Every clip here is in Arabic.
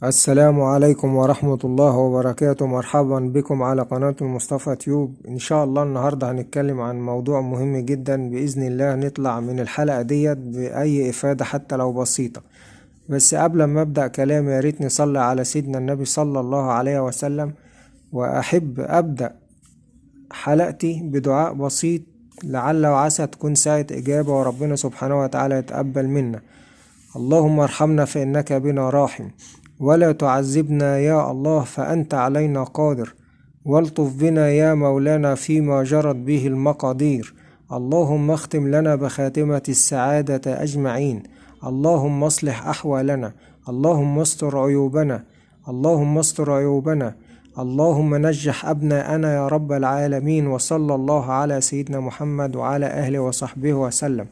السلام عليكم ورحمة الله وبركاته. مرحبا بكم على قناة مصطفى تيوب. إن شاء الله النهاردة هنتكلم عن موضوع مهم جدا، بإذن الله نطلع من الحلقة ديت بأي إفادة حتى لو بسيطة. بس قبل ما أبدأ كلامي يا ريت نصلي على سيدنا النبي صلى الله عليه وسلم. وأحب أبدأ حلقتي بدعاء بسيط، لعل وعسى تكون ساعة إجابة وربنا سبحانه وتعالى يتقبل منا. اللهم ارحمنا فإنك بنا راحم، ولا تعذبنا يا الله فأنت علينا قادر، والطف بنا يا مولانا فيما جرت به المقادير. اللهم اختم لنا بخاتمة السعادة أجمعين. اللهم اصلح أحوالنا، اللهم استر عيوبنا، اللهم استر عيوبنا، اللهم نجح أبناءنا يا رب العالمين. وصلى الله على سيدنا محمد وعلى أهله وصحبه وسلم.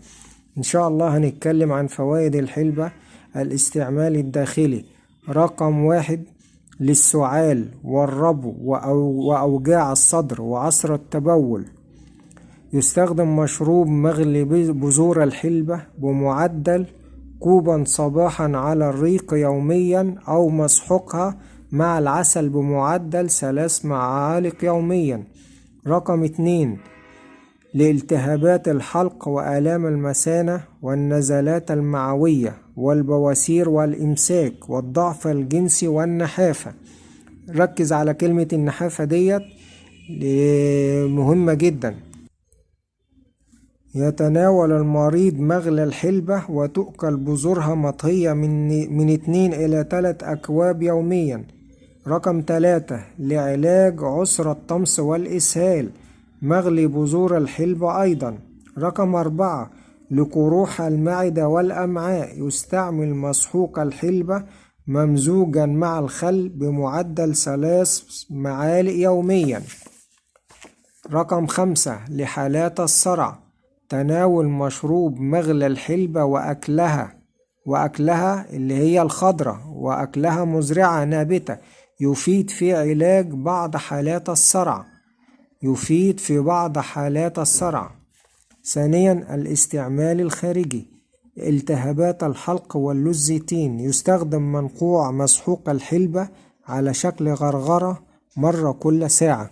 إن شاء الله هنتكلم عن فوائد الحلبة. الاستعمال الداخلي رقم 1: للسعال والربو وأوجاع الصدر وعسر التبول. يستخدم مشروب مغلي بذور الحلبة بمعدل كوبا صباحا على الريق يوميا، أو مسحوقها مع العسل بمعدل 3 معالق يوميا. رقم 2: لالتهابات الحلق وآلام المثانة والنزلات المعوية والبواسير والإمساك والضعف الجنسي والنحافة. ركز على كلمة النحافة ديت، مهمة جدا. يتناول المريض مغلى الحلبة وتؤكل بذورها مطهية من 2 إلى 3 أكواب يوميا. رقم 3: لعلاج عسر الطمس والإسهال مغلي بذور الحلبة أيضا. رقم 4: لقروح المعدة والأمعاء يستعمل مسحوق الحلبة ممزوجا مع الخل بمعدل 3 معالق يوميا. رقم 5: لحالات الصرع تناول مشروب مغلى الحلبة وأكلها اللي هي الخضرة، وأكلها مزرعة نابتة، يفيد في علاج بعض حالات الصرع. ثانيا: الاستعمال الخارجي التهابات الحلق واللوزيتين. يستخدم منقوع مسحوق الحلبة على شكل غرغرة مرة كل ساعة.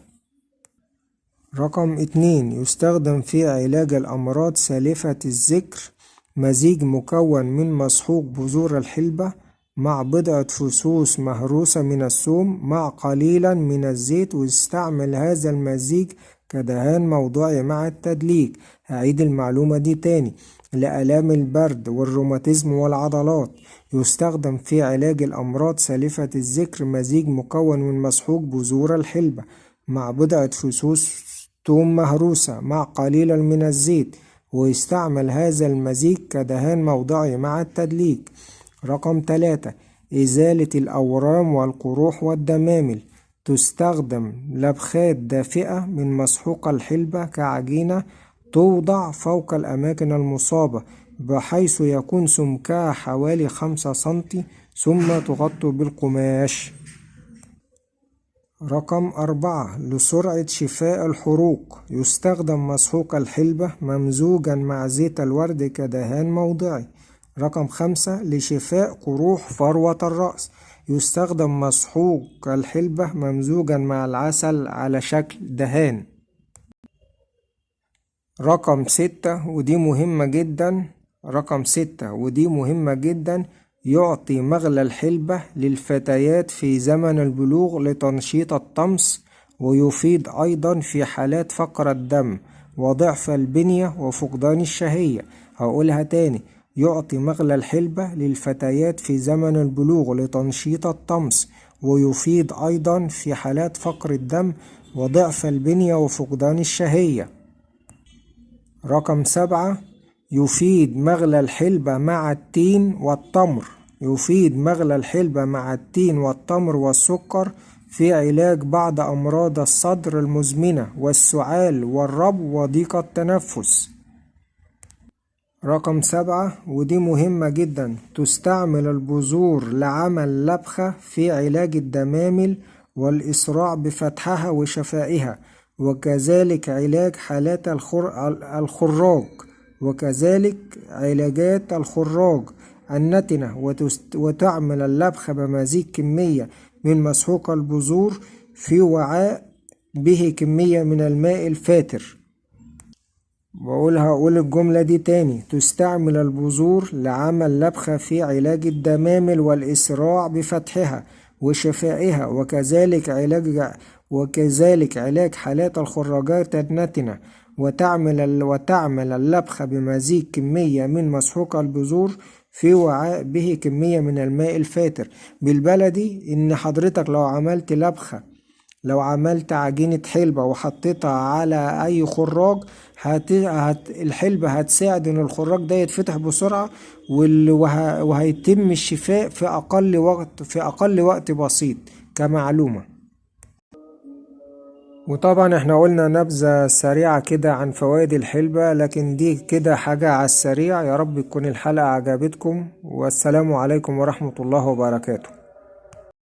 رقم 2: يستخدم في علاج الأمراض سالفة الذكر مزيج مكون من مسحوق بذور الحلبة مع بضعة فصوص مهروسة من الثوم مع قليلا من الزيت، ويستعمل هذا المزيج كدهان موضعي مع التدليك. هعيد المعلومة دي تاني: لآلام البرد والروماتيزم والعضلات يستخدم في علاج الأمراض سالفة الذكر مزيج مكون من مسحوق بذور الحلبة مع بضعة فصوص ثوم مهروسة مع قليلا من الزيت، ويستعمل هذا المزيج كدهان موضعي مع التدليك. رقم 3: إزالة الأورام والقروح والدمامل. تستخدم لبخات دافئة من مسحوق الحلبة كعجينة توضع فوق الأماكن المصابة بحيث يكون سمكها حوالي 5 سنتي، ثم تغطى بالقماش. رقم 4: لسرعة شفاء الحروق يستخدم مسحوق الحلبة ممزوجا مع زيت الورد كدهان موضعي. رقم 5: لشفاء قروح فروة الرأس يستخدم مسحوق الحلبة ممزوجا مع العسل على شكل دهان. رقم 6 ودي مهمة جدا: يعطي مغلى الحلبة للفتيات في زمن البلوغ لتنشيط الطمس، ويفيد أيضا في حالات فقر الدم وضعف البنية وفقدان الشهية. هقولها تاني: يعطي مغلى الحلبة للفتيات في زمن البلوغ لتنشيط الطمس، ويفيد أيضا في حالات فقر الدم وضعف البنية وفقدان الشهية. رقم 7: يفيد مغلى الحلبة مع التين والتمر والسكر في علاج بعض أمراض الصدر المزمنة والسعال والربو وضيق التنفس. رقم 7 ودي مهمة جدا: تستعمل البذور لعمل لبخة في علاج الدمامل والإسراع بفتحها وشفائها، وكذلك علاج حالات الخراج، علاجات الخراج النتنة وتعمل اللبخة بمزيج كمية من مسحوق البذور في وعاء به كمية من الماء الفاتر. هقول الجملة دي تاني: تستعمل البذور لعمل لبخة في علاج الدمامل والإسراع بفتحها وشفائها، وكذلك علاج حالات الخراجات النتنة. وتعمل اللبخة بمزيج كمية من مسحوق البذور في وعاء به كمية من الماء الفاتر. بالبلدي إن حضرتك لو عملت عجينة حلبة وحطيتها على أي خراج، الحلبة هتساعد إن الخراج ده يتفتح بسرعة، وهيتم الشفاء في أقل وقت بسيط كمعلومة. وطبعا احنا قلنا نبذة سريعة كده عن فوائد الحلبة، لكن دي كده حاجة على السريع. يا رب تكون الحلقة عجبتكم، والسلام عليكم ورحمة الله وبركاته.